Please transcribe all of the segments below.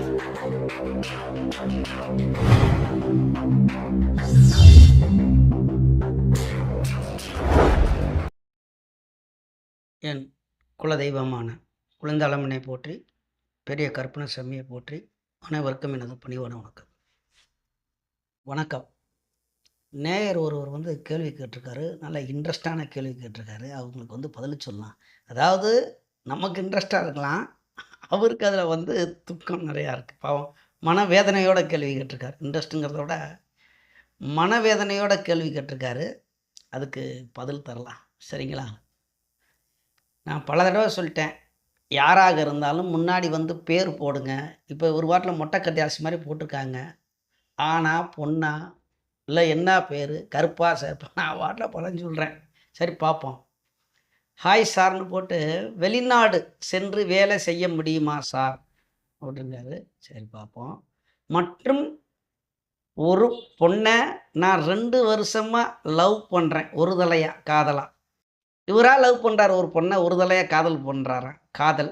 என் குலதெய்வமான குழந்தாளம்மனை போற்றி, பெரிய கற்பனை செம்மியை போற்றி, அனைவருக்கும் எனது பணிவான வணக்கம். வணக்கம். நேயர் ஒருவர் கேள்வி கேட்டிருக்காரு. நல்ல இன்ட்ரெஸ்டான கேள்வி கேட்டிருக்காரு. அவங்களுக்கு பதில் சொல்லலாம். அதாவது நமக்கு இன்ட்ரெஸ்டாக இருக்கலாம், அவருக்கு அதில் துக்கம் நிறையா இருக்குது. பாவம் மனவேதனையோட கேள்வி கேட்டிருக்காரு. இன்ட்ரெஸ்ட்டுங்கிறத விட மனவேதனையோட கேள்வி கேட்டிருக்காரு. அதுக்கு பதில் தரலாம். சரிங்களா? நான் பல தடவை சொல்லிட்டேன், யாராக இருந்தாலும் முன்னாடி பேர் போடுங்க. இப்போ ஒரு வாட்டில் மொட்டை கட்டியாசி மாதிரி போட்டிருக்காங்க. ஆனா பொண்ணா இல்லை என்ன பேர், கருப்பா சேப்பா, நான் வாட்டில் பலன்னு சொல்கிறேன். சரி பார்ப்போம். ஹாய் சார்னு போட்டு வெளிநாடு சென்று வேலை செய்ய முடியுமா சார் போட்டிருக்காரு. சரி பார்ப்போம். மற்றும் ஒரு பொண்ணை நான் 2 வருஷமாக லவ் பண்ணுறேன், ஒரு தலையாக காதலாக. இவராக லவ் பண்ணுறாரு ஒரு பொண்ணை, ஒரு தலையாக காதல் பண்ணுறாராம். காதல்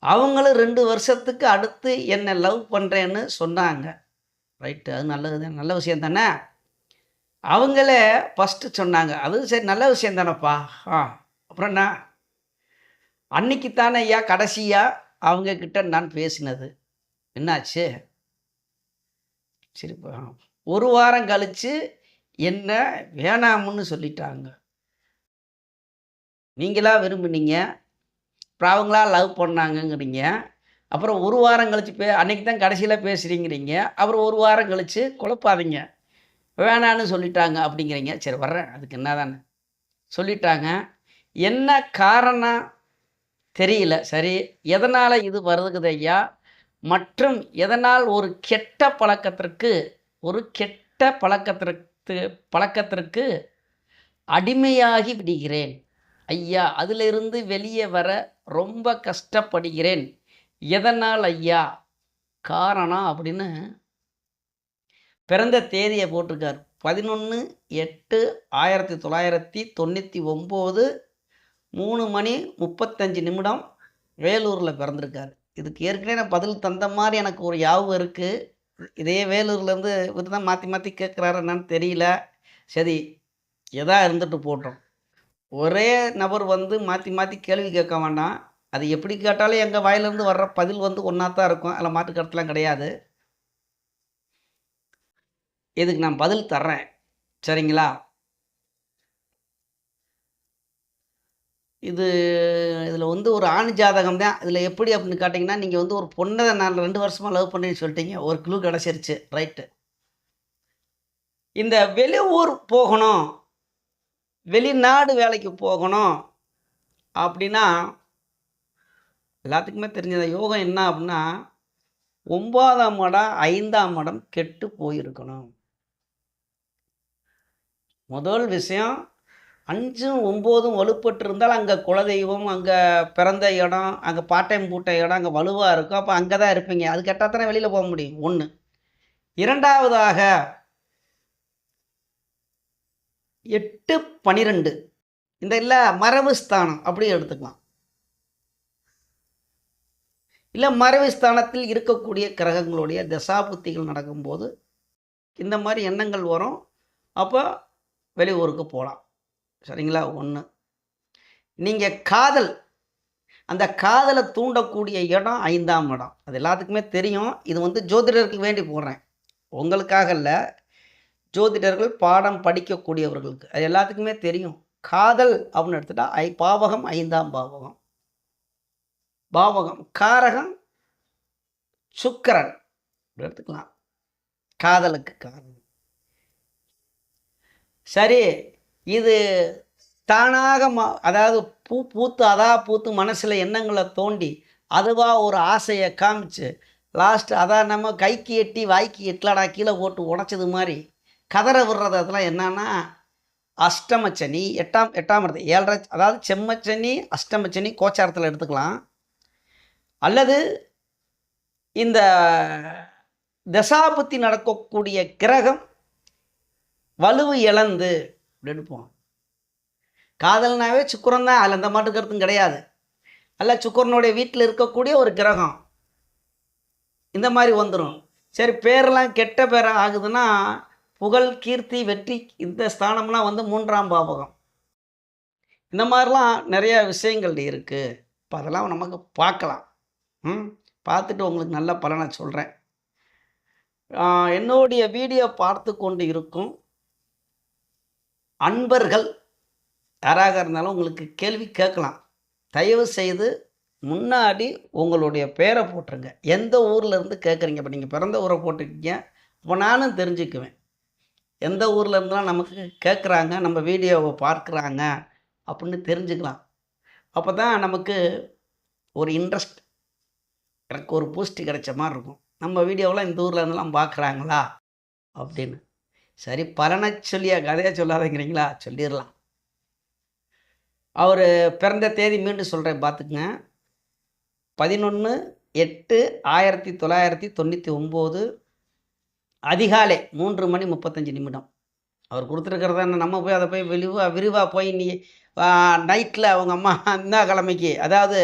அவங்களும் 2 வருஷத்துக்கு அடுத்து என்னை லவ் பண்ணுறேன்னு சொன்னாங்க. ரைட்டு, அது நல்லது தான், நல்ல விஷயம் தானே. அவங்களே ஃபஸ்ட்டு சொன்னாங்க, அது சரி நல்ல விஷயம் தானேப்பா. அப்புறம் என்ன, அன்னைக்கு தானே ஐயா கடைசியாக அவங்கக்கிட்ட நான் பேசினது, என்னாச்சு? சரிப்பா, ஒரு வாரம் கழித்து என்ன வேணாமுன்னு சொல்லிட்டாங்க. நீங்களா விரும்புனீங்க, அப்புறம் அவங்களா லவ் பண்ணாங்கங்கிறீங்க. அப்புறம் ஒரு வாரம் கழித்து அன்றைக்கி தான் கடைசியில் பேசுகிறீங்கிறீங்க. அப்புறம் ஒரு வாரம் கழித்து குழப்பாதீங்க, வேணான்னு சொல்லிட்டாங்க அப்படிங்கிறீங்க. சரி வர்றேன், அதுக்கு என்ன தானே சொல்லிட்டாங்க, என்ன காரணம் தெரியல. சரி, எதனால் இது வருதுக்குது ஐயா? மற்றும் எதனால் ஒரு கெட்ட பழக்கத்திற்கு அடிமையாகி விடுகிறேன் ஐயா, அதிலிருந்து வெளியே வர ரொம்ப கஷ்டப்படுகிறேன், எதனால் ஐயா காரணம் அப்படின்னு பிறந்த தேதியை போட்டிருக்கார். 11/8/1999 3:35 வேலூரில் பிறந்திருக்கார். இதுக்கு ஏற்கனவே நான் பதில் தந்த மாதிரி எனக்கு ஒரு ஞாபகம் இருக்குது. இதே வேலூர்லேருந்து இவர் தான் மாற்றி மாற்றி கேட்குறாரு என்னன்னு தெரியல. சரி, எதா இருந்துட்டு போட்டோம். ஒரே நபர் மாற்றி மாற்றி கேள்வி கேட்க வேண்டாம். அது எப்படி கேட்டாலும் எங்கள் வாயிலிருந்து வர்ற பதில் ஒன்றா தான் இருக்கும். அதில் மாற்று கருத்துலாம் கிடையாது. இதுக்கு நான் பதில் தர்றேன், சரிங்களா? இதில் ஒரு ஆண் ஜாதகம் தான். இதில் எப்படி அப்படின்னு கேட்டிங்கன்னா, நீங்கள் ஒரு பொண்ணை நான் 2 வருஷமாக லவ் பண்ணுறேன்னு சொல்லிட்டீங்க. ஒரு க்ளூ கிடச்சிருச்சு. ரைட்டு. இந்த வெளியூர் போகணும், வெளிநாடு வேலைக்கு போகணும் அப்படின்னா எல்லாத்துக்குமே தெரிஞ்ச யோகம் என்ன அப்படின்னா, 9ஆம் இடம் 5ஆம் இடம் கெட்டு போயிருக்கணும். முதல் விஷயம், 5ம் 9ம் வலுப்பட்டு இருந்தால் அங்கே குலதெய்வம், அங்கே பிறந்த இடம், அங்கே பாட்டையும் பூட்ட இடம் அங்கே வலுவாக இருக்கும். அப்போ அங்கே தான் இருப்பீங்க. அது கேட்டால் தானே வெளியில் போக முடியும். 1. 2வதாக 8, 12 இந்த இல்லை மரபு ஸ்தானம் அப்படியே எடுத்துக்கலாம். இல்லை மரபு ஸ்தானத்தில் இருக்கக்கூடிய கிரகங்களுடைய தசாபுத்திகள் நடக்கும்போது இந்த மாதிரி எண்ணங்கள் வரும். அப்போ வெளியூருக்கு போகலாம். சரிங்களா? 1. நீங்கள் காதல், அந்த காதலை தூண்டக்கூடிய இடம் 5ஆம் இடம். அது எல்லாத்துக்குமே தெரியும். இது ஜோதிடருக்கு வேண்டி போடுறேன், உங்களுக்காக இல்லை. ஜோதிடர்கள் பாடம் படிக்கக்கூடியவர்களுக்கு அது எல்லாத்துக்குமே தெரியும். காதல் அப்படின்னு எடுத்துட்டா பாவகம் 5ஆம் பாவகம். பாவகம் காரகம் சுக்கிரன் எடுத்துக்கலாம், காதலுக்கு காரணம். சரி, இது தானாக அதாவது பூத்து மனசில் எண்ணங்களை தோண்டி அதுவாக ஒரு ஆசையை காமிச்சு லாஸ்ட் அதான் நம்ம கைக்கு எட்டி வாய்க்கு எட்டலடா கீழே போட்டு உடச்சது மாதிரி கதற விடுறது. அதெல்லாம் என்னன்னா அஷ்டமச்சனி, 8ஆம் இடத்து 7.5, அதாவது செம்மச்சனி, அஷ்டமச்சனி கோச்சாரத்தில் எடுத்துக்கலாம். அல்லது இந்த தசாபுத்தி நடக்கக்கூடிய கிரகம் வலுவு இழந்து அப்படி எடுப்போம். காதல்னாவே சுக்கிரன் தான், அதில் எந்த மாட்டு கருத்தும் கிடையாது. அல்ல சுக்கிரனுடைய வீட்டில் இருக்கக்கூடிய ஒரு கிரகம் இந்த மாதிரி வந்துடும். சரி, பேரெல்லாம் கெட்ட பேராக ஆகுதுன்னா புகழ், கீர்த்தி, வெற்றி இந்த ஸ்தானம்லாம் வந்து 3ஆம் பாவகம். இந்த மாதிரிலாம் நிறைய விஷயங்கள் இருக்குது. இப்போ அதெல்லாம் நமக்கு பார்க்கலாம். பார்த்துட்டு உங்களுக்கு நல்ல பலனை சொல்கிறேன். என்னுடைய வீடியோ பார்த்து கொண்டு இருக்கும் அன்பர்கள் யாராக இருந்தாலும் உங்களுக்கு கேள்வி கேட்கலாம். தயவு செய்து முன்னாடி உங்களுடைய பேரை போட்டுருங்க. எந்த ஊரில் இருந்து கேட்குறீங்க? இப்போ நீங்கள் பிறந்த ஊரை போட்டிருக்கீங்க. இப்போ நானும் தெரிஞ்சுக்குவேன். எந்த ஊரில் இருந்தெல்லாம் நமக்கு கேட்குறாங்க, நம்ம வீடியோவை பார்க்குறாங்க அப்படின்னு தெரிஞ்சுக்கலாம். அப்போ தான் நமக்கு ஒரு இன்ட்ரெஸ்ட், எனக்கு ஒரு பூஸ்ட் கிடைச்ச மாதிரி இருக்கும். நம்ம வீடியோவெலாம் இந்த ஊரில் இருந்தெல்லாம் பார்க்குறாங்களா அப்படின்னு. சரி, பலனை சொல்லியா கதையாக சொல்லாதங்கிறீங்களா? சொல்லிடலாம். அவர் பிறந்த தேதி மீண்டும் சொல்கிறேன், பார்த்துக்குங்க. 11/8/1999 அதிகாலை 3:35. அவர் கொடுத்துருக்கிறதா நம்ம போய் அதை போய் விரிவாக போய் நீ நைட்டில் அவங்க அம்மா இந்த கிழமைக்கு, அதாவது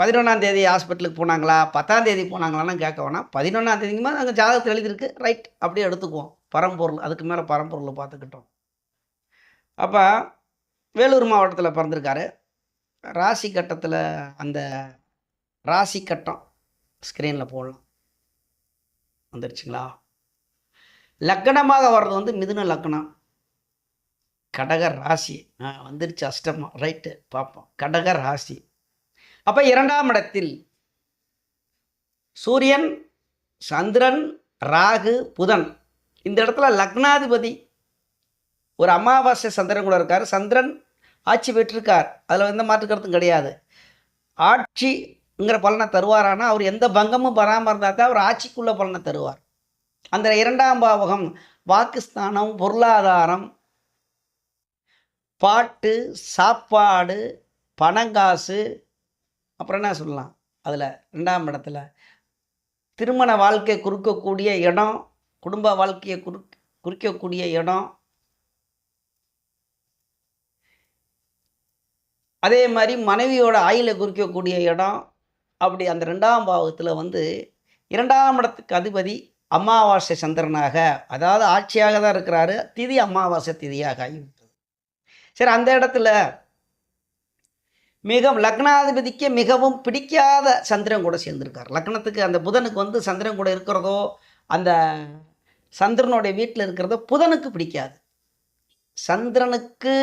11ஆம் தேதி ஹாஸ்பிட்டலுக்கு போனாங்களா, 10ஆம் தேதி போனாங்களான்னு கேட்க வேணாம். 11ஆம் தேதிக்குமா நாங்கள் ஜாதகத்தில் எழுதியிருக்கு, ரைட், அப்படியே எடுத்துக்குவோம். பரம்பொருள், அதுக்கு மேலே பரம்பொருளை பார்த்துக்கிட்டோம். அப்போ வேலூர் மாவட்டத்தில் பிறந்திருக்காரு. ராசி கட்டத்தில் அந்த ராசி கட்டம் ஸ்க்ரீனில் போடலாம். வந்துடுச்சுங்களா? லக்கணமாக வர்றது வந்து மிதுன லக்கணம், கடக ராசி. வந்துருச்சு அஷ்டமா, ரைட்டு, பார்ப்போம். கடக ராசி. அப்போ 2ஆம் இடத்தில் சூரியன், சந்திரன், ராகு, புதன். இந்த இடத்துல லக்னாதிபதி ஒரு அமாவாசை சந்திரன் கூட இருக்கார். சந்திரன் ஆட்சி பெற்றிருக்கார், அதில் எந்த மாற்று கருத்தும் கிடையாது. ஆட்சிங்கிற பலனை தருவாரானா அவர் எந்த பங்கமும் வராமல் இருந்தால் தான் அவர் ஆட்சிக்குள்ள பலனை தருவார். அந்த 2ஆம் பாவகம் வாக்குஸ்தானம், பொருளாதாரம், பாட்டு, சாப்பாடு, பணங்காசு, அப்புறம் என்ன சொல்லலாம், அதில் 2ஆம் இடத்துல திருமண வாழ்க்கை குறிக்கக்கூடிய இடம், குடும்ப வாழ்க்கையை குறிக்கக்கூடிய இடம், அதே மாதிரி மனைவியோட ஆயுளை குறிக்கக்கூடிய இடம். அப்படி அந்த 2ஆம் பாவத்தில் வந்து 2ஆம் இடத்துக்கு அதிபதி அமாவாசை சந்திரனாக, அதாவது ஆட்சியாக தான் இருக்கிறாரு. திதி அமாவாசை திதியாக ஆகிவிட்டது. சரி, அந்த இடத்துல லக்னாதிபதிக்கு மிகவும் பிடிக்காத சந்திரன் கூட சேர்ந்திருக்கார். லக்னத்துக்கு அந்த புதனுக்கு வந்து சந்திரன் கூட இருக்கிறதோ, அந்த சந்திரனுடைய வீட்டில் இருக்கிறதோ புதனுக்கு பிடிக்காது. சந்திரனுக்கு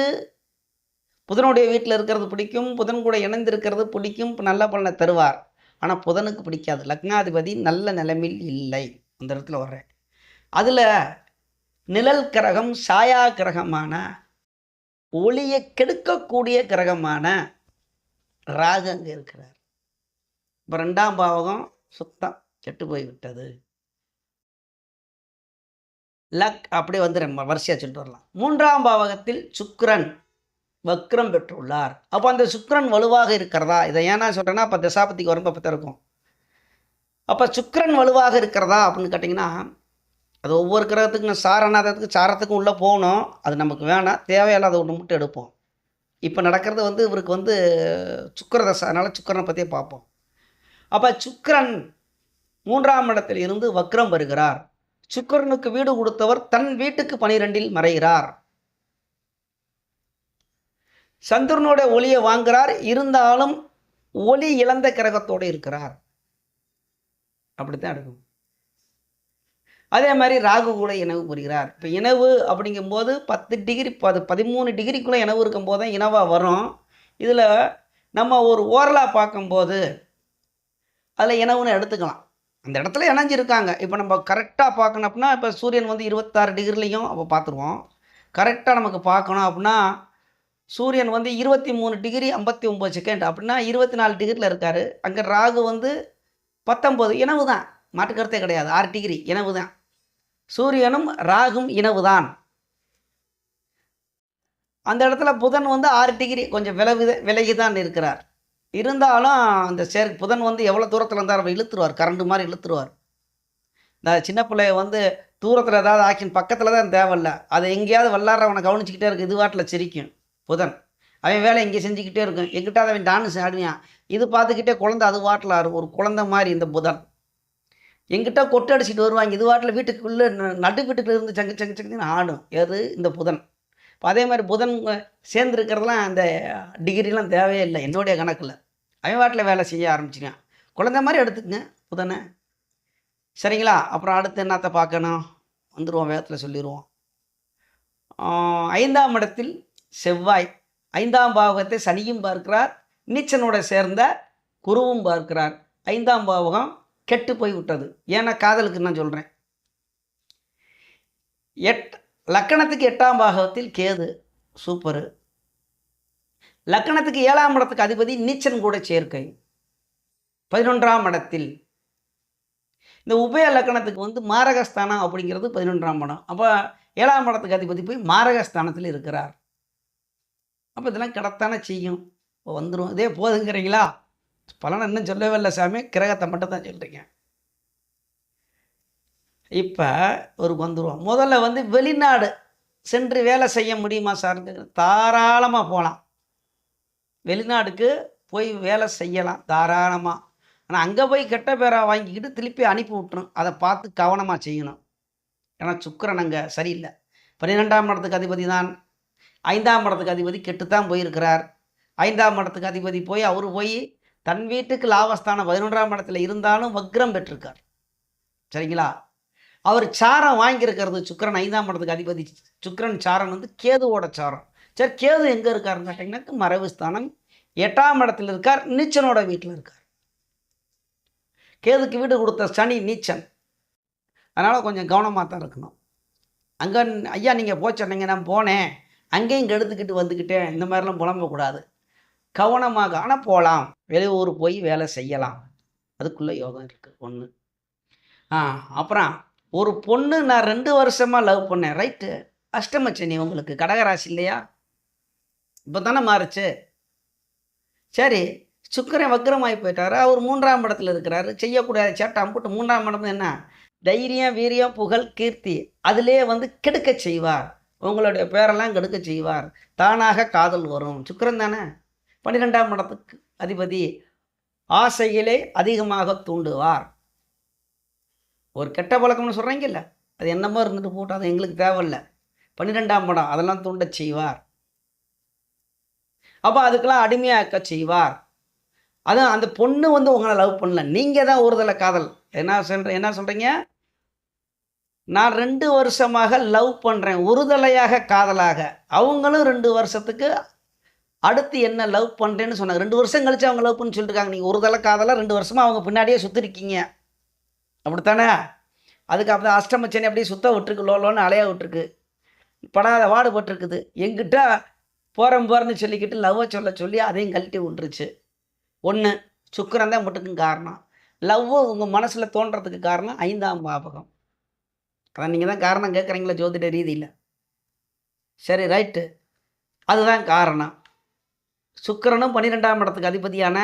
புதனுடைய வீட்டில் இருக்கிறது பிடிக்கும், புதன் கூட இணைந்திருக்கிறது பிடிக்கும், நல்ல பலனை தருவார். ஆனால் புதனுக்கு பிடிக்காது. லக்னாதிபதி நல்ல நிலைமையில் இல்லை. அந்த இடத்துல வர்றேன். அதில் நிழல் கிரகம், சாயா கிரகமான, ஒளியை கெடுக்கக்கூடிய கிரகமான ராகு அங்கே இருக்கிறார். இப்போ 2ஆம் பாவகம் சுத்தம் கெட்டு போய்விட்டது. லக் அப்படியே வந்து நம்ம வரிசையாக சொல்லிட்டு வரலாம். 3ஆம் பாவகத்தில் சுக்கிரன் வக்ரம் பெற்றுள்ளார். அப்போ அந்த சுக்கிரன் வலுவாக இருக்கிறதா? இதை ஏன்னா சொல்கிறேன்னா, அப்போ தசாபதிக்கு வரும்ப பற்றி இருக்கும். அப்போ சுக்கிரன் வலுவாக இருக்கிறதா அப்படின்னு கேட்டிங்கன்னா, அது ஒவ்வொரு கிரகத்துக்கும் சாரநாதத்துக்கு சாரத்துக்கும் உள்ளே போகணும். அது நமக்கு வேணாம், தேவையில்லாத ஒன்று மட்டும் எடுப்போம். இப்போ நடக்கிறது வந்து இவருக்கு வந்து சுக்கிர தசை, அதனால் சுக்கிரனை பற்றியே பார்ப்போம். அப்போ சுக்கிரன் 3ஆம் இடத்தில் இருந்து வக்ரம் வருகிறார். சுக்கிரனுக்கு வீடு கொடுத்தவர் தன் வீட்டுக்கு 12இல் மறைகிறார். சந்திரனோட ஒளியை வாங்குகிறார், இருந்தாலும் ஒளி இழந்த கிரகத்தோடு இருக்கிறார். அப்படித்தான் இருக்கும். அதே மாதிரி ராகு கூட இனவு புரிகிறார். இப்போ இனவு அப்படிங்கும்போது 10 டிகிரி 13 டிகிரிக்குள்ளே இனவு இருக்கும்போது தான் இனவாக வரும். இதில் நம்ம ஒரு ஓரலாக பார்க்கும்போது அதில் இனவுன்னு எடுத்துக்கலாம். அந்த இடத்துல இணைஞ்சிருக்காங்க. இப்போ நம்ம கரெக்டாக பார்க்கணும் அப்படின்னா, இப்போ சூரியன் வந்து 26 டிகிரிலையும் அப்போ பார்த்துருவோம். கரெக்டாக நமக்கு பார்க்கணும் அப்படின்னா, சூரியன் வந்து 23 டிகிரி 59 செகண்ட் அப்படின்னா 24 டிகிரியில் இருக்கார். அங்கே ராகு வந்து 19, இனவு தான், மாற்றுக்கருத்தே கிடையாது. 6 டிகிரி இனவு தான். சூரியனும் ராகும் இனவு தான். அந்த இடத்துல புதன் வந்து 6 டிகிரி கொஞ்சம் விலகி தான் இருக்கிறார். இருந்தாலும் அந்த புதன் வந்து எவ்வளோ தூரத்தில் இருந்தால் அவர் இழுத்துருவார், கரண்ட் மாதிரி இழுத்துருவார். இந்த சின்ன பிள்ளைய வந்து தூரத்தில் ஏதாவது ஆக்கின் பக்கத்தில் தான் தேவையில்ல, அதை எங்கேயாவது விளாட்றவனை கவனிச்சிக்கிட்டே இருக்குது. இது வாட்டில் சிரிக்கும் புதன், அவன் வேலை இங்கே செஞ்சுக்கிட்டே இருக்கும். எங்கிட்ட அவன் டான்ஸ் ஆடுவான், இது பார்த்துக்கிட்டே குழந்தை அது வாட்டில் ஒரு குழந்தை மாதிரி இந்த புதன். எங்கிட்ட கொட்டை அடிச்சுட்டு வருவாங்க. இது வாட்டில் வீட்டுக்குள்ளே நடு வீட்டுக்குள்ள இருந்து சங்கு சங்கு சங்குன்னு ஆடும். எது இந்த புதன். இப்போ அதே மாதிரி புதன் சேர்ந்துருக்கிறதுலாம் அந்த டிகிரிலாம் தேவையே இல்லை என்னுடைய கணக்கில். அவன் வாட்டில் வேலை செய்ய ஆரம்பிச்சிருக்கான். குழந்தை மாதிரி எடுத்துக்கங்க புதனை. சரிங்களா? அப்புறம் அடுத்து என்னத்தை பார்க்கணும்? வந்துடுவோம், வேகத்தில் சொல்லிடுவோம். 5ஆம் இடத்தில் செவ்வாய், 5ஆம் பாவகத்தை சனியும் பார்க்கிறார், நீச்சனோட சேர்ந்த குருவும் பார்க்கிறார். 5ஆம் பாவகம் கெட்டு போய் விட்டது. ஏன்னா காதலுக்கு நான் சொல்கிறேன். லக்கணத்துக்கு 8ஆம் பாகத்தில் கேது, சூப்பரு. லக்கணத்துக்கு 7ஆம் இடத்துக்கு அதிபதி நீச்சன் கூட சேர்க்கை 11ஆம் இடத்தில். இந்த உபய லக்கணத்துக்கு வந்து மாரகஸ்தானம் அப்படிங்கிறது 11ஆம் இடம். அப்போ 7ஆம் இடத்துக்கு அதிபதி போய் மாரகஸ்தானத்தில் இருக்கிறார். அப்போ இதெல்லாம் கிடத்தானே செய்யும். இப்போ வந்துடும். இதே போதுங்கிறீங்களா? பலனை இன்னும் சொல்லவே இல்லை சாமி, கிரகத்தை மட்டும் தான் சொல்கிறீங்க. இப்போ ஒரு வந்துடுவோம். முதல்ல வந்து வெளிநாடு சென்று வேலை செய்ய முடியுமா சார்? தாராளமாக போகலாம். வெளிநாடுக்கு போய் வேலை செய்யலாம் தாராளமாக. ஆனால் அங்கே போய் கெட்ட பேரை வாங்கிக்கிட்டு திருப்பி அனுப்பி விட்டுரும். அதை பார்த்து கவனமாக செய்யணும். ஏன்னா சுக்கிரன் அங்கே சரியில்லை. 12ஆம் இடத்துக்கு அதிபதி தான். 5ஆம் இடத்துக்கு அதிபதி கெட்டுத்தான் போயிருக்கிறார். 5ஆம் இடத்துக்கு அதிபதி போய் அவர் போய் தன் வீட்டுக்கு லாபஸ்தானம் 11ஆம் இடத்துல இருந்தாலும் வக்ரம் பெற்றிருக்கார். சரிங்களா? அவர் சாரம் வாங்கியிருக்கிறது சுக்கிரன் 5ஆம் இடத்துக்கு அதிபதி. சுக்கிரன் சாரன் வந்து கேதுவோட சாரம். சரி, கேது எங்கே இருக்காருன்னு கேட்டிங்கன்னாக்க மறைவு ஸ்தானம் 8ஆம் இடத்துல இருக்கார், நீச்சனோட வீட்டில் இருக்கார். கேதுக்கு வீடு கொடுத்த சனி நீச்சன். அதனால் கொஞ்சம் கவனமாக தான் இருக்கணும். அங்கே ஐயா நீங்கள் போச்சோன்னீங்க, நான் போனேன் அங்கேயும் இங்கே எடுத்துக்கிட்டு வந்துக்கிட்டேன், இந்த மாதிரிலாம் புலம்பக்கூடாது. கவனமாக ஆனால் போகலாம். வெளியூர் போய் வேலை செய்யலாம். அதுக்குள்ளே யோகம் இருக்குது. ஒன்று. அப்புறம் ஒரு பொண்ணு நான் 2 வருஷமாக லவ் பண்ணேன். ரைட்டு, அஷ்டமச்சனி உங்களுக்கு கடகராசி இல்லையா? இப்போ தானே மாறுச்சு. சரி, சுக்கிரன் வக்ரமாகி போயிட்டார். அவர் 3ஆம் இடத்துல இருக்கிறாரு. செய்யக்கூடிய சேட்டை அம்புட்டு 3ஆம் இடம் என்ன? தைரியம், வீரியம், புகழ், கீர்த்தி. அதிலே வந்து கெடுக்க செய்வார். உங்களுடைய பேரெல்லாம் கெடுக்க செய்வார். தானாக காதல் வரும். சுக்கிரன் தானே 12ஆம் இடத்துக்கு அதிபதி. ஆசையிலே அதிகமாக தூண்டுவார். ஒரு கெட்ட பழக்கம்னு சொல்கிறீங்கல்ல, அது என்னமோ இருந்துட்டு போட்டு, அது எங்களுக்கு தேவையில்லை. 12ஆம் இடம் அதெல்லாம் தூண்ட செய்வார். அப்போ அதுக்கெல்லாம் அடிமையாக்க செய்வார். அதுவும் அந்த பொண்ணு வந்து உங்களை லவ் பண்ணல, நீங்கள் தான் ஒருதலை காதல். என்ன சொல்கிறீங்க? நான் 2 வருஷமாக லவ் பண்ணுறேன், ஒருதலையாக காதலாக. அவங்களும் 2 வருஷத்துக்கு அடுத்து என்ன லவ் பண்ணுறேன்னு சொன்னாங்க. 2 வருஷம் கழிச்சு அவங்க லவ் பண்ணி சொல்லியிருக்காங்க. நீங்கள் ஒருதலை காதலாக 2 வருஷமாக அவங்க பின்னாடியே சுற்றிருக்கீங்க. அப்படித்தானே? அதுக்கு அப்போ அஷ்டமச்சனி அப்படியே சுத்த விட்டுருக்கு, லோலோன்னு அலையா விட்டுருக்கு, படாத வாடுபட்டுருக்குது. எங்கிட்ட போகிறேன்னு சொல்லிக்கிட்டு லவ்வை சொல்லி அதையும் கழட்டி விட்டுருச்சு. ஒன்று, சுக்கிரன் தான் மட்டுக்கும் காரணம். லவ்வு உங்கள் மனசில் தோன்றதுக்கு காரணம் 5ஆம் பாவகம். அதான் நீங்கள் தான் காரணம் கேட்குறீங்களா ஜோதிட ரீதியில்? சரி, ரைட்டு, அதுதான் காரணம். சுக்கிரனும் 12ஆம் இடத்துக்கு அதிபதியான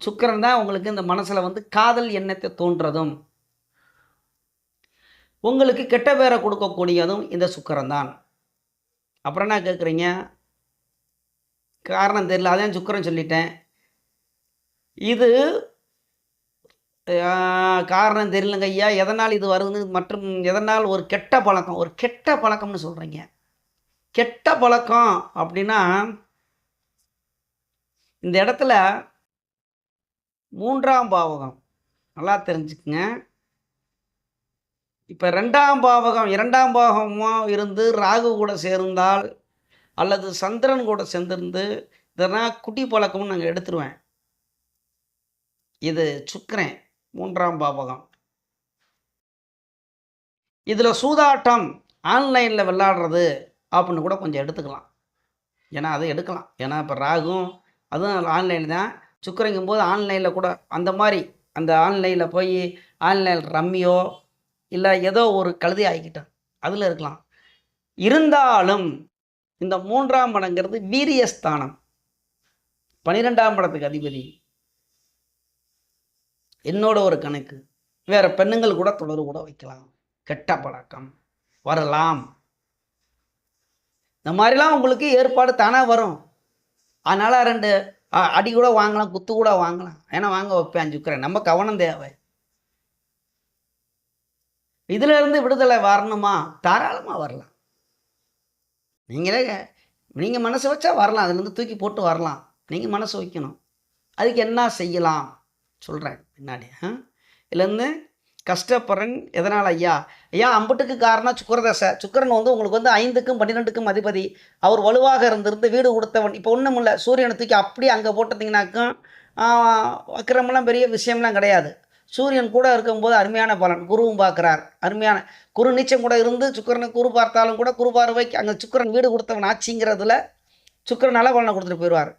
சுக்கிரன் தான் உங்களுக்கு இந்த மனசில் வந்து காதல் எண்ணத்தை தோன்றதும் உங்களுக்கு கெட்ட பேரை கொடுக்கக்கூடியதும் இந்த சுக்கிரன் தான். அப்புறம் என்ன கேட்குறீங்க? காரணம் தெரியல, அதான் சுக்கிரன் சொல்லிட்டேன். இது காரணம் தெரியலங்க ஐயா, எதனால் இது வருது மற்றும் எதனால் ஒரு கெட்ட பழக்கம்னு சொல்கிறீங்க. கெட்ட பழக்கம் அப்படின்னா இந்த இடத்துல 3ஆம் பாவகம் நல்லா தெரிஞ்சுக்குங்க. இப்போ 2ஆம் பாவகம் 2ஆம் பாவகமாக இருந்து ராகு கூட சேர்ந்தால் அல்லது சந்திரன் கூட சேர்ந்திருந்து இதெல்லாம் குட்டி பழக்கம்னு நாங்கள் எடுத்துருவேன். இது சுக்கிரன் 3ஆம் பாவகம். இதில் சூதாட்டம், ஆன்லைனில் விளையாடுறது அப்படின்னு கூட கொஞ்சம் எடுத்துக்கலாம். ஏன்னா அதை எடுக்கலாம். ஏன்னா இப்போ ராகும் அதுவும் ஆன்லைன் தான். சுக்கிரங்கும் போது ஆன்லைனில் கூட அந்த மாதிரி அந்த ஆன்லைனில் போய் ஆன்லைன் ரம்மியோ இல்லை ஏதோ ஒரு கழுதை ஆகிக்கிட்டோம் அதில் இருக்கலாம். இருந்தாலும் இந்த 3ஆம் இடங்கிறது வீரியஸ்தானம், 12ஆம் இடத்துக்கு அதிபதி. என்னோட ஒரு கணக்கு, வேறு பெண்ணுங்கள் கூட தொடர்பு கூட வைக்கலாம். கெட்ட பழக்கம் வரலாம். இந்த மாதிரிலாம் உங்களுக்கு ஏற்பாடு தானாக வரும். அதனால் 2 அடி கூட வாங்கலாம், குத்து கூட வாங்கலாம். ஏன்னா வாங்க வைப்பேன் சுக்கிரன். நம்ம கவனம் தேவை. இதிலேருந்து விடுதலை வரணுமா? தாராளமாக வரலாம். நீங்களே நீங்கள் மனசு வச்சா வரலாம். அதுலேருந்து தூக்கி போட்டு வரலாம். நீங்கள் மனசு வைக்கணும். அதுக்கு என்ன செய்யலாம் சொல்கிறேன் பின்னாடி. இதுலேருந்து கஷ்டப்படுறேன் எதனால் ஐயா? ஐயா அம்புட்டுக்கு காரணம் சுக்கிரதசை. சுக்கிரன் வந்து உங்களுக்கு வந்து 5க்கும் 12க்கும் அதிபதி. அவர் வலுவாக இருந்திருந்து வீடு கொடுத்தவன். இப்போ ஒன்றும் இல்லை, சூரியனை தூக்கி அப்படியே அங்கே போட்டுட்டிங்கனாக்கும் வக்கிரமெல்லாம் பெரிய விஷயம்லாம் கிடையாது. சூரியன் கூட இருக்கும்போது அருமையான பலன். குருவும் பார்க்குறார், அருமையான குரு நீச்சம் கூட இருந்து சுக்கிரனை குரு பார்த்தாலும் கூட குரு பார்வைக்கு அங்கே சுக்கிரன் வீடு கொடுத்தவன் ஆட்சிங்கிறதுல சுக்கிரன் நல்ல பலனை கொடுத்துட்டு போயிடுவார்.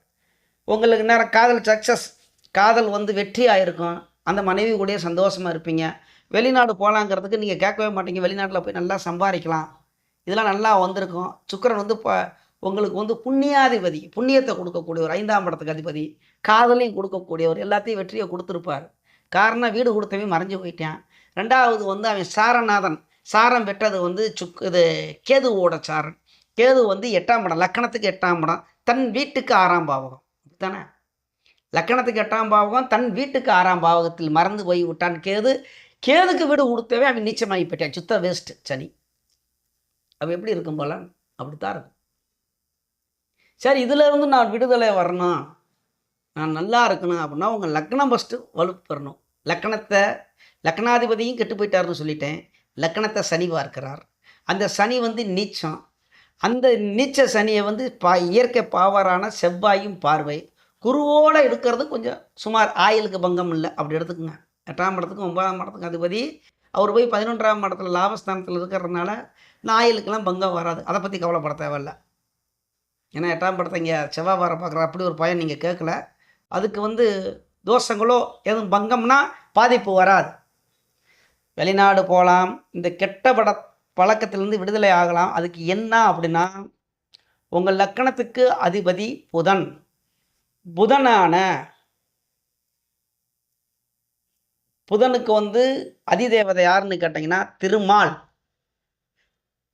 உங்களுக்கு நேரம் காதல் சக்ஸஸ், காதல் வந்து வெற்றி ஆகிருக்கும். அந்த மனைவி கூடயே சந்தோஷமாக இருப்பீங்க. வெளிநாடு போகலாங்கிறதுக்கு நீங்கள் கேட்கவே மாட்டீங்க. வெளிநாட்டில் போய் நல்லா சம்பாதிக்கலாம், இதெல்லாம் நல்லா வந்திருக்கும். சுக்கிரன் வந்து இப்போ உங்களுக்கு வந்து புண்ணியாதிபதி, புண்ணியத்தை கொடுக்கக்கூடியவர், 5ஆம் இடத்துக்கு அதிபதி, காதலையும் கொடுக்கக்கூடியவர், எல்லாத்தையும் வெற்றியை கொடுத்துருப்பார். காரணம் வீடு கொடுத்தவன் மறைஞ்சு போயிட்டான். 2வது வந்து அவன் சாரநாதன், சாரம் பெற்றது வந்து இது கேதுவோட சாரன். கேது வந்து 8ஆம் இடம், லக்கணத்துக்கு 8ஆம் இடம், தன் வீட்டுக்கு 6ஆம் பாவகம் தானே. லக்கணத்துக்கு 8ஆம் பாவகம், தன் வீட்டுக்கு 6ஆம் பாவகத்தில் மறந்து போய் விட்டான் கேது. கேதுக்கு வீடு கொடுத்தவே அவன் நீச்சமாகி போயிட்டான். சுத்த வேஸ்ட்டு சனி. அவன் எப்படி இருக்கும் போல அப்படித்தான் இருக்கும். சரி, இதிலேருந்து நான் விடுதலை வரணும், நான் நல்லா இருக்கணும் அப்படின்னா உங்கள் லக்னம் ஃபஸ்ட்டு வலுப்பெறணும். லக்னாதிபதியும் கெட்டு போயிட்டாருன்னு சொல்லிட்டேன். லக்கணத்தை சனி பார்க்கிறார். அந்த சனி வந்து நீச்சம். அந்த நீச்ச சனியை வந்து இயற்கை பாவரான செவ்வாயும் பார்வை. குருவோடு எடுக்கிறது கொஞ்சம் சுமார் ஆயுளுக்கு பங்கம் இல்லை, அப்படி எடுத்துக்கோங்க. 8ஆம் இடத்துக்கும் 9ஆம் இடத்துக்கும் அதிபதி. அவர் போய் 11ஆம் இடத்துல லாபஸ்தானத்தில் இருக்கிறதுனால இந்த ஆயுளுக்கெல்லாம் பங்கம் வராது. அதை பற்றி கவலைப்பட தேவையில்லை. ஏன்னா 8ஆம் இடத்தை இங்கே செவ்வாய் வார பார்க்குற அப்படி ஒரு பயன் நீங்கள் கேட்கல. அதுக்கு வந்து தோஷங்களோ எதுவும் பங்கம்னா பாதிப்பு வராது. வெளிநாடு போகலாம், இந்த கெட்ட பழக்கத்திலேருந்து விடுதலை ஆகலாம். அதுக்கு என்ன அப்படின்னா உங்கள் லக்கணத்துக்கு அதிபதி புதன். புதனுக்கு வந்து அதிதேவதை யாருன்னு கேட்டிங்கன்னா திருமால்.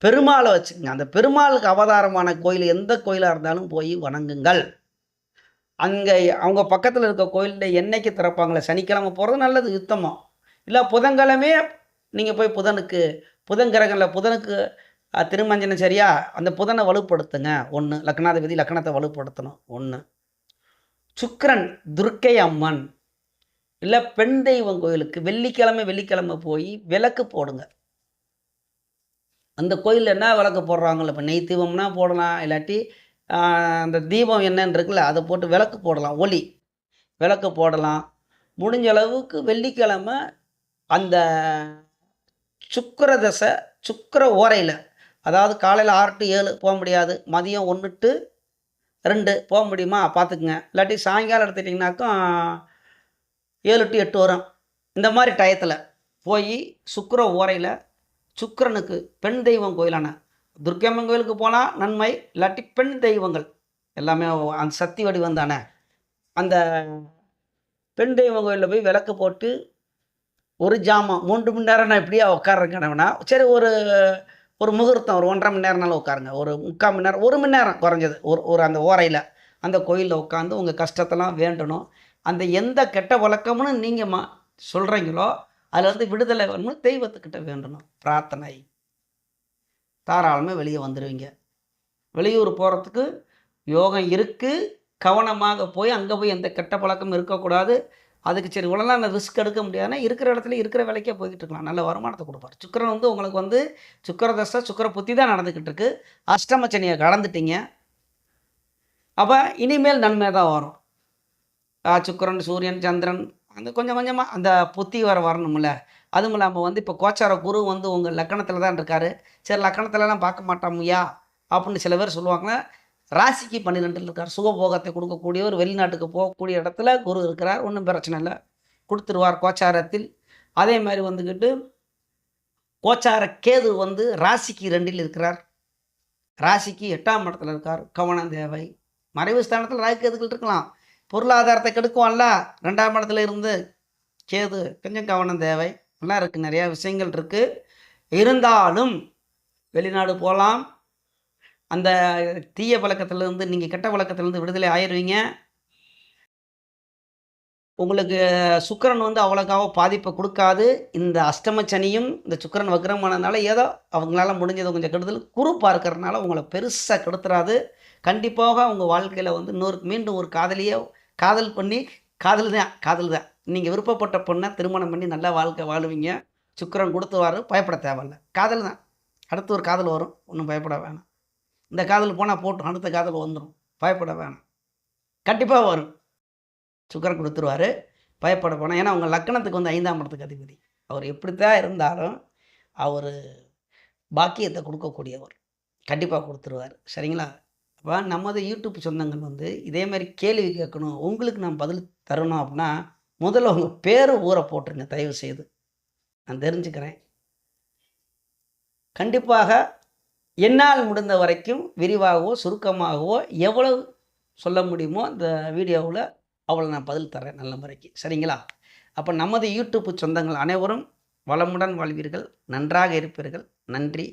பெருமாளை வச்சுக்கோங்க. அந்த பெருமாளுக்கு அவதாரமான கோயில் எந்த கோயிலாக இருந்தாலும் போய் வணங்குங்கள். அங்கே அவங்க பக்கத்தில் இருக்க கோயிலில் என்னைக்கு திறப்பாங்களே, சனிக்கிழமை போகிறது நல்லது, யுத்தமாக இல்லை புதன்கிழமே நீங்கள் போய் புதன்கிரகங்களில் புதனுக்கு திருமஞ்சனம் சரியா, அந்த புதனை வலுப்படுத்துங்க. 1 லக்னாதிபதி லக்னத்தை வலுப்படுத்தணும். 1 சுக்கிரன் துர்க்கை அம்மன் இல்லை பெண் தெய்வம் கோயிலுக்கு வெள்ளிக்கிழமை போய் விளக்கு போடுங்க. அந்த கோயிலில் என்ன விளக்கு போடுறாங்களோ, இப்போ நெய் தீபம்னா போடலாம், இல்லாட்டி அந்த தீபம் என்னன்னு இருக்குல்ல அதை போட்டு விளக்கு போடலாம், ஒளி விளக்கு போடலாம். முடிஞ்ச அளவுக்கு வெள்ளிக்கிழமை அந்த சுக்கிர தசை சுக்கிர ஓரையில், அதாவது காலையில் 6 to 7 போக முடியாது, மதியம் 1 to 2 போக முடியுமா பார்த்துக்குங்க. இல்லாட்டி சாயங்காலம் எடுத்துட்டிங்கனாக்கும் 7 to 8 வரும். இந்த மாதிரி டயத்தில் போய் சுக்கிர ஓரையில் சுக்கிரனுக்கு பெண் தெய்வம் கோயிலான துர்க்கையம்மன் கோயிலுக்கு போனால் நன்மை, இல்லாட்டி பெண் தெய்வங்கள் எல்லாமே அந்த சக்தி வடிவம் தானே, அந்த பெண் தெய்வம் கோயிலில் போய் விளக்கு போட்டு ஒரு ஜாமம் 3 மணி நேரம் நான் இப்படியே உட்காடுறேன்னா சரி, ஒரு முகூர்த்தம் ஒரு 1.5 மணி நேரம்னாலும் உட்காருங்க. ஒரு 3/4 மணி நேரம் 1 மணி நேரம் குறைஞ்சது ஒரு அந்த ஓரையில் அந்த கோயிலில் உட்காந்து உங்கள் கஷ்டத்தெல்லாம் வேண்டணும். அந்த எந்த கெட்ட வழக்கம்னு நீங்கள் சொல்கிறீங்களோ அதுலேருந்து விடுதலை வரணும், தெய்வத்துக்கிட்ட வேண்டணும், பிரார்த்தனை. தாராளமாக வெளியே வந்துடுவீங்க. வெளியூர் போகிறதுக்கு யோகம் இருக்குது. கவனமாக போய் அங்கே போய் எந்த கெட்ட பழக்கமும் இருக்கக்கூடாது. அதுக்கு சரி இவ்வளோலாம் நான் ரிஸ்க் எடுக்க முடியாதுன்னா இருக்கிற இடத்துல இருக்கிற வேலைக்கே போய்கிட்டு இருக்கலாம், நல்ல வருமானத்தை கொடுப்பார். சுக்கிரன் வந்து உங்களுக்கு வந்து சுக்கிர தசை சுக்கிர புத்தி தான் நடந்துக்கிட்டு இருக்குது. அஷ்டமச்சனியை கடந்துட்டீங்க. அப்போ இனிமேல் நன்மை தான் வரும். சுக்கிரன் சூரியன் சந்திரன் அந்த கொஞ்சம் கொஞ்சமாக அந்த புத்தி வரணும்ல. அதுவும் இல்லாமல் வந்து இப்போ கோச்சார குரு வந்து உங்கள் லக்கணத்தில் தான் இருக்கார். சரி லக்கணத்துலலாம் பார்க்க மாட்டோம்யா அப்படின்னு சில பேர் சொல்லுவாங்க. ராசிக்கு 12 இருக்கார். சுகபோகத்தை கொடுக்கக்கூடியவர், வெளிநாட்டுக்கு போகக்கூடிய இடத்துல குரு இருக்கிறார். ஒன்றும் பிரச்சனை இல்லை, கொடுத்துருவார் கோச்சாரத்தில். அதே மாதிரி வந்துக்கிட்டு கோச்சார கேது வந்து ராசிக்கு 2 இருக்கிறார். ராசிக்கு 8ஆம் இடத்துல இருக்கார். கவனம் தேவை. மறைவு ஸ்தானத்தில் ராகு கேதுகள் இருக்கலாம், பொருளாதாரத்தை கெடுக்குவான்ல. 2ஆம் இடத்துல இருந்து கேது, கொஞ்சம் கவனம் தேவை. நல்லா இருக்குது, நிறையா விஷயங்கள் இருக்குது. இருந்தாலும் வெளிநாடு போகலாம். அந்த தீய பழக்கத்திலேருந்து நீங்கள் கெட்ட பழக்கத்திலேருந்து விடுதலை ஆயிடுவீங்க. உங்களுக்கு சுக்கிரன் வந்து அவ்வளோக்காவ பாதிப்ப குடுக்காது. இந்த அஷ்டம சனியும், இந்த சுக்கிரன் வக்ரமானதுனால ஏதோ அவங்களால முடிஞ்சது கொஞ்சம் கெடுதல். குரு பார்க்கறனால உங்கள பெருசா கெடுத்துறாது. கண்டிப்பாக உங்க வாழ்க்கையில வந்து மீண்டும் ஒரு காதல் பண்ணி காதல் தான். நீங்க விருப்பப்பட்ட பொண்ண திருமணம் பண்ணி நல்ல வாழ்க்கை வாழுவீங்க. சுக்கிரன் குடுத்துருவாரு. பயப்பட தேவையில்ல. காதல் தான். அடுத்து ஒரு காதல் வரும். ஒண்ணும் பயப்பட வேணாம். இந்த காதல் போனா போட்டும். அடுத்த காதல் வந்துரும். பயப்பட வேணாம். கண்டிப்பா வரும். சுக்கிரன் குடுத்துருவாரு. பயப்பட வேணாம். ஏன்னா, உங்க லக்னத்துக்கு வந்து 5ஆம் இடத்துக்கு அதிபதி. அவர் எப்படித்தான் இருந்தாலும், அவரு பாக்கியத்த குடுக்கக்கூடியவர். கண்டிப்பா குடுத்துருவாரு. சரிங்களா? அப்ப நமது யூடியூப் சொந்தங்கள் வந்து இதே மாரி கேள்வி கேட்கணும், உங்களுக்கு நான் பதில் தரணும் அப்படின்னா, முதல்ல உங்க பேரு, ஊர போட்டுருங்க தயவு செய்து. நான் தெரிஞ்சுக்கிறேன். கண்டிப்பாக என்னால் முடிந்த வரைக்கும் விரிவாகவோ, சுருக்கமாகவோ எவ்வளவு சொல்ல முடியுமோ இந்த வீடியோவுல அவ்வளோ நான் பதில் தர்றேன் நல்ல முறைக்கு. சரிங்களா? அப்ப நமது யூடியூப் சொந்தங்கள் அனைவரும் வளமுடன் வாழ்வீர்கள். நன்றாக இருப்பீர்கள். நன்றி.